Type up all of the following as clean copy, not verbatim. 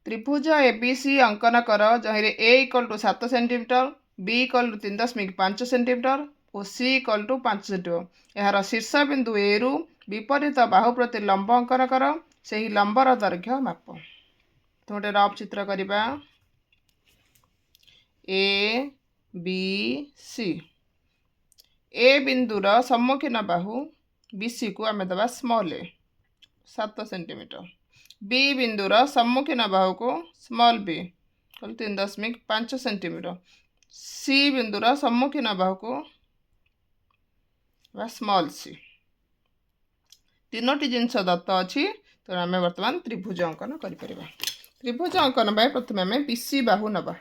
त्रिभुज एबीसी अंकन कर जहाँ A equal to 7 centimetre, B equal to 3.5 centimetre और सी इक्वल टू 5 सेंटीमीटर। यार शीर्ष बिंदु ए रु विपरीत बाहु प्रति लंब अंकन कर, से ही लंबर दैर्घ्य माप। तो गोटे रफ चित्र करवा A B C. A बिंदुर सम्मुखीन Bahu BC को आम दबा स्मॉल ए 7 सेंटीमीटर, बी बिंदुर सम्मुखीन बाहु को स्मॉल बी 3.5 सेंटीमीटर, सी बिंदुर सम्मुखीन बाहु को स्मॉल सी। तीनोटी जिनस दत्त अच्छी। तो आम बर्तमान त्रिभुज अंकन कर। त्रिभुज अंकन प्रथम आम बीसी बाहु नवा।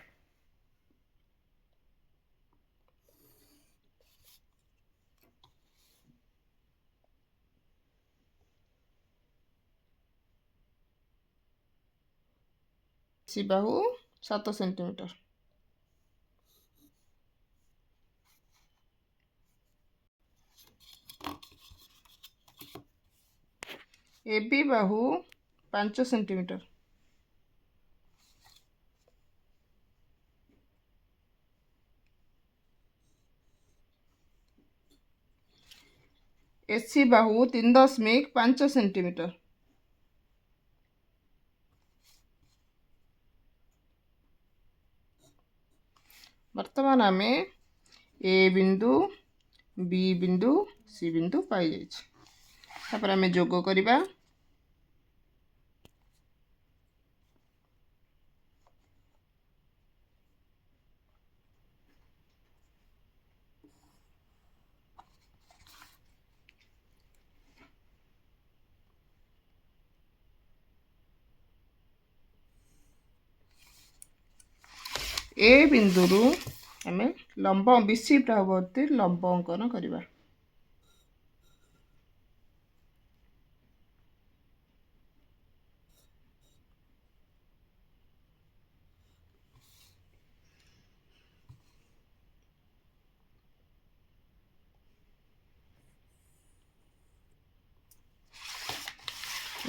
सी बाहु 7 centimetre, A B Bahu 5 centimetre, AC Bahu 3.5 centimetre, वर्तमान आम ए बिंदु बी बिंदु सी बिंदु पाई जाइए। आम जोग करवा। ए बिंदु रु आम लंब बीसी प्रति लंब अंकन करवा।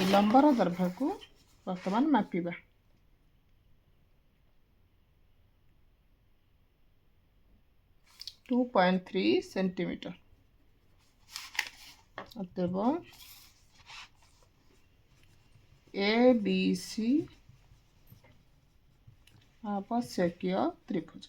लंबर दैर्घ्य को वर्तमान मापिबा। To 2.3 centimetre. अतएव ए बी सी आवश्यक त्रिभुज।